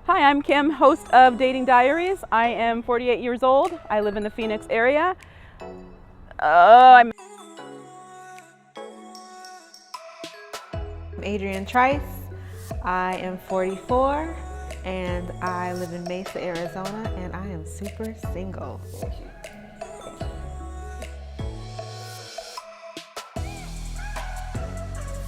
Hi, I'm Kim, host of Dating Diaries. I am 48 years old. I live in the Phoenix area. I'm Adrian Trice. I am 44 and I live in Mesa, Arizona, and I am super single.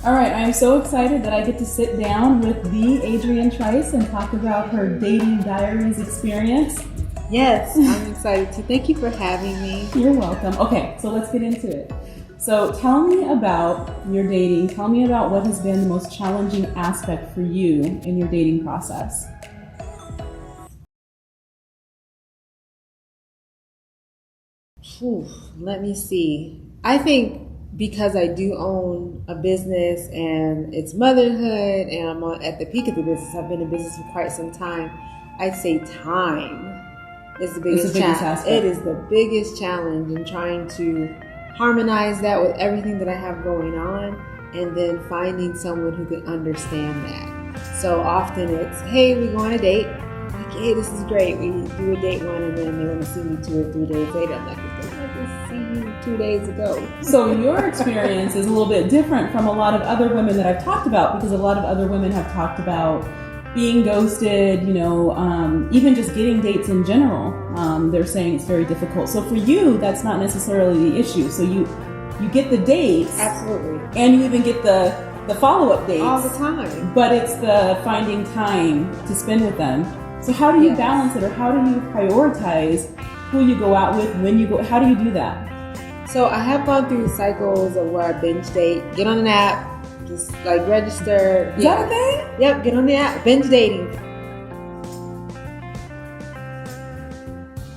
All right, I'm so excited that I get to sit down with the Adrian Trice and talk about her Dating Diaries experience. Yes, I'm excited too. Thank you for having me. You're welcome. Okay, so let's get into it. So tell me about your dating. Tell me about what has been the most challenging aspect for you in your dating process. Let me see. I think because I do own a business and it's motherhood and I'm at the peak of the business, I've been in business for quite some time, I'd say time is the biggest challenge. It is the biggest challenge in trying to harmonize that with everything that I have going on and then finding someone who can understand that. So often it's, hey, we go on a date. Like, hey, this is great. We do a date one and then they want to see me 2 or 3 days later. I'm like, I just see you 2 days ago. So your experience is a little bit different from a lot of other women that I've talked about, because a lot of other women have talked about being ghosted, even just getting dates in general. They're saying it's very difficult. So for you, that's not necessarily the issue. So you get the dates. Absolutely. And you even get the follow-up dates. All the time. But it's the finding time to spend with them. So how do you balance it, or how do you prioritize who you go out with, when you go, how do you do that? So I have gone through cycles of where I binge date, get on an app, just like register. Is that a thing? Yep, get on the app, binge dating.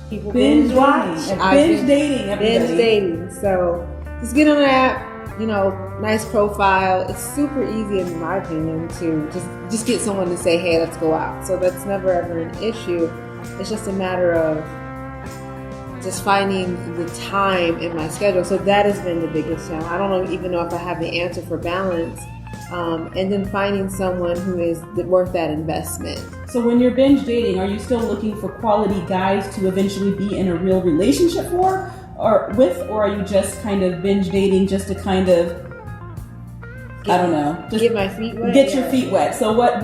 People binge watch. Binge dating, everybody. Binge dating. So just get on an app, nice profile. It's super easy, in my opinion, to just get someone to say, hey, let's go out. So that's never ever an issue. It's just a matter of just finding the time in my schedule. So that has been the biggest challenge. I don't even know if I have the answer for balance. And then finding someone who is worth that investment. So when you're binge dating, are you still looking for quality guys to eventually be in a real relationship or are you just kind of binge dating just to kind of, just get my feet wet? Get your feet wet. So what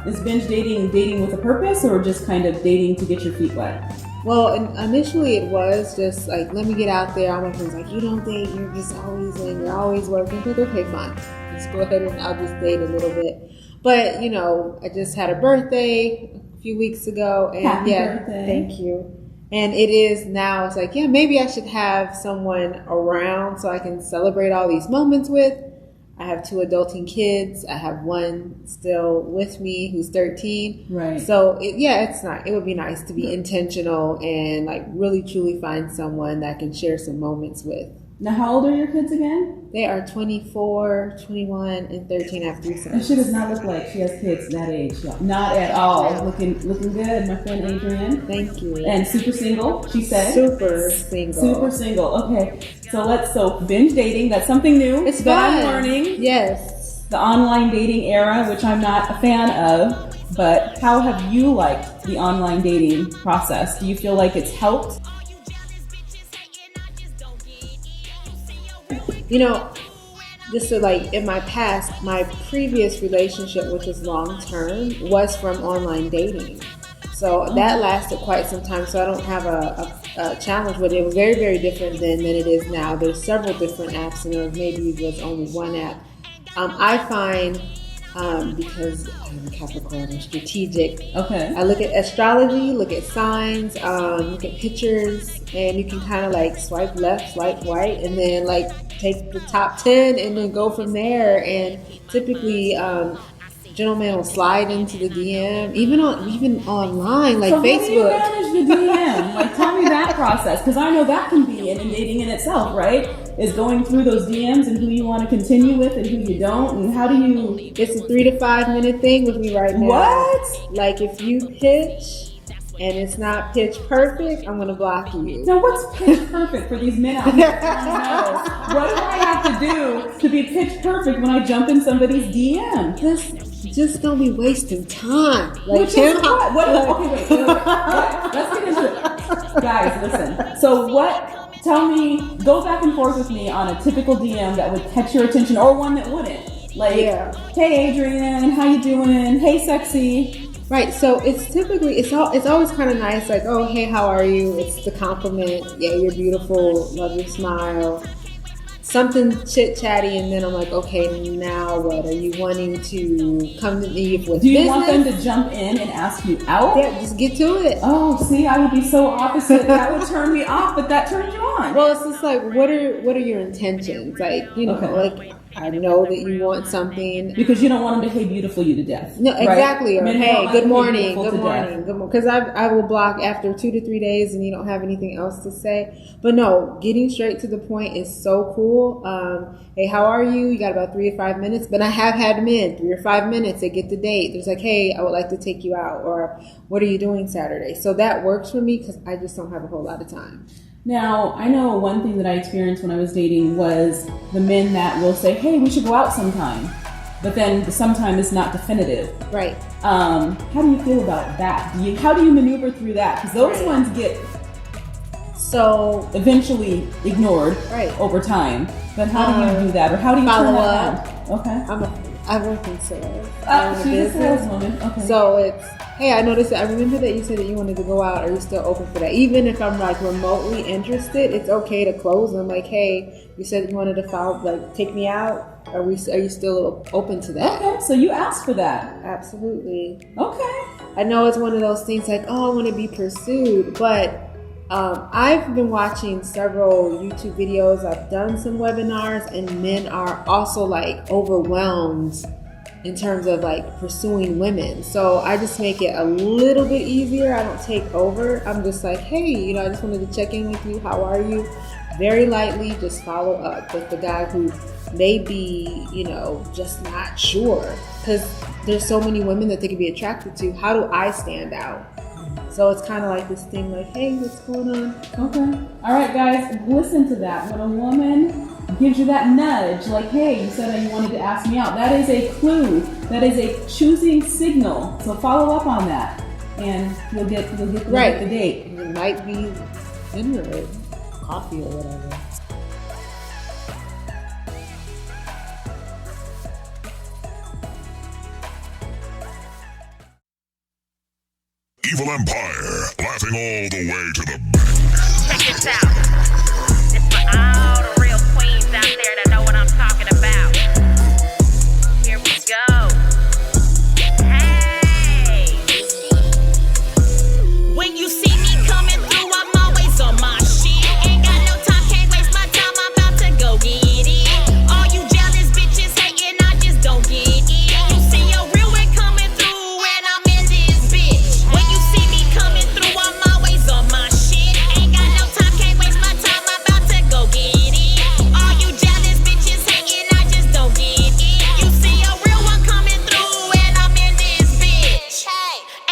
is binge dating with a purpose, or just kind of dating to get your feet wet? Well, initially it was just like, let me get out there. All my friends like, you don't date, you're just always in, you're always working. But okay, fine. Just go ahead and I'll just date a little bit. But, I just had a birthday a few weeks ago. And Happy birthday. Thank you. And it is now, it's like, maybe I should have someone around so I can celebrate all these moments with. I have 2 adulting kids. I have one still with me who's 13. Right. So it would be nice to be intentional and like really truly find someone that I can share some moments with. Now, how old are your kids again? They are 24, 21, and 13. I have 3 sons. She does not look like she has kids that age. Not at all. Looking good, my friend Adrian. Thank you. And super single, she said. Super single. Super single. Okay. So binge dating, that's something new. It's that fun. I'm learning. Yes. The online dating era, which I'm not a fan of. But how have you liked the online dating process? Do you feel like it's helped? Just so like in my past, my previous relationship, which was long term, was from online dating. So that lasted quite some time. So I don't have a challenge with it. It was very, very different than it is now. There's several different apps, and maybe there's only one app. I find because I'm a Capricorn, I'm strategic. Okay. I look at astrology, look at signs, look at pictures, and you can kind of like swipe left, swipe right, and then like take the top 10 and then go from there. And typically, gentlemen will slide into the DM, even online, like so Facebook. How do you manage the DM? Like, tell me that process, because I know that can be inundating in itself, right? Is going through those DMs and who you want to continue with and who you don't, and how do you? It's a 3 to 5 minute thing with me right now. What? Like if you pitch and it's not pitch perfect, I'm gonna block you. Now, what's pitch perfect for these men out here? I don't know. What do I have to do to be pitch perfect when I jump in somebody's DM? just don't be wasting time. Like, Which is what? Okay, wait. Let's get into it. Guys, listen. So tell me, go back and forth with me on a typical DM that would catch your attention or one that wouldn't. Like, hey Adrian, how you doing? Hey sexy. Right, so it's typically, it's always kind of nice, like, oh, hey, how are you? It's the compliment, yeah, you're beautiful, love your smile. Something chit-chatty, and then I'm like, okay, now what? Are you wanting to come to me with business? Do you want them to jump in and ask you out? Yeah, just get to it. Oh, see, I would be so opposite. That would turn me off, but that turns you on. Well, it's just like, what are your intentions? Like, you know, like, I know that you want something. Because you don't want them to hey beautiful you to death. No, exactly. Right? Or hey, good morning. Because I will block after 2 to 3 days and you don't have anything else to say. But no, getting straight to the point is so cool. Hey, how are you? You got about 3 to 5 minutes. But I have had men 3 or 5 minutes. They get the date. There's like, hey, I would like to take you out. Or what are you doing Saturday? So that works for me because I just don't have a whole lot of time. Now, I know one thing that I experienced when I was dating was the men that will say, hey, we should go out sometime. But then the sometime is not definitive. Right. How do you feel about that? How do you maneuver through that? Because those ones get so eventually ignored over time. But how do you do that? Or how do you follow turn up? that on? Okay. I work in sales. She's a saleswoman. Okay. So it's, hey, I noticed that. I remember that you said that you wanted to go out. Are you still open for that? Even if I'm like remotely interested, it's okay to close. I'm like, hey, you said you wanted to follow, like, take me out. Are you still open to that? Okay, so you asked for that. Absolutely. Okay. I know it's one of those things like, oh, I want to be pursued, but I've been watching several YouTube videos. I've done some webinars, and men are also like overwhelmed in terms of like pursuing women. So I just make it a little bit easier. I don't take over. I'm just like, hey, I just wanted to check in with you. How are you? Very lightly, just follow up with the guy who may be, just not sure. Because there's so many women that they could be attracted to. How do I stand out? So it's kind of like this thing like, hey, what's going on? Okay. All right, guys, listen to that. When a woman gives you that nudge, like, hey, you said that you wanted to ask me out, that is a clue. That is a choosing signal. So follow up on that, and you'll get the date. It might be dinner or coffee or whatever. Evil Empire, laughing all the way to the bank. Check this out. It's for all the real queens out there that know what I'm talking about. Here we go. Hey! When you see me coming through, I'm always on my shit. Ain't got no time, can't waste my time, I'm about to go get it. All you jealous bitches hating, I just don't get it. You see your real one coming through, and I'm in this bitch. When you see me coming through, I'm always on my shit. Ain't got no time, can't waste my time, I'm about to go get it. All you jealous bitches hating, I just don't get it. You see your real one coming through, and I'm in this bitch.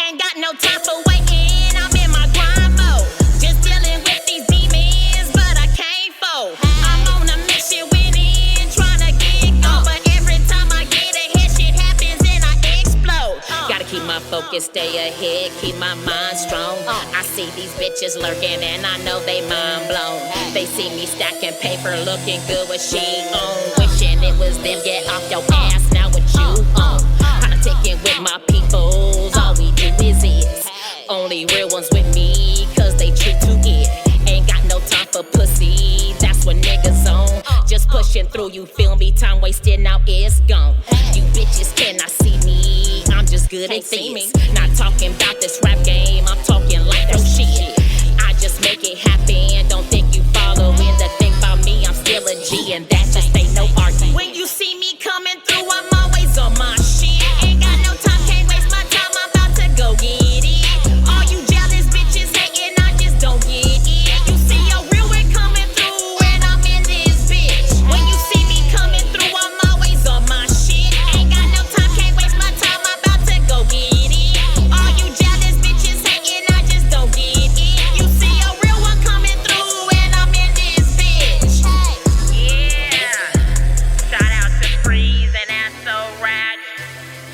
Ain't got no time for waiting, I'm in my grind mode. Just dealing with these demons, but I can't fold. I'm on a mission winning, trying to get go. But every time I get ahead, shit happens and I explode. Gotta keep my focus, stay ahead, keep my mind strong. I see these bitches lurking and I know they mind blown. They see me stacking paper, looking good with she on. Wishing it was them, get off your ass, now what you on. Politicking with my peoples, all we do is it. Only real ones with me, cause they true to it. Ain't got no time for pussy, that's what niggas on. Just pushing through, you feel me? Time wasted, now it's gone. You bitches cannot see me, I'm just good at this. Not talking about this rap game, I'm talking like no shit. I just make it happen, don't think you following the thing about me. I'm still a G, and that just ain't no argument. When you see me coming through, I'm always on my shit. Ain't got no time, can't waste my time, I'm about to go get it. All you jealous bitches hating, I just don't get it. You see your real one coming through, and I'm in this bitch. When you see me coming through, I'm always on my shit. Ain't got no time, can't waste my time, I'm about to go get it. All you jealous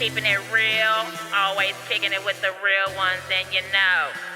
keeping it real, always kicking it with the real ones, and you know.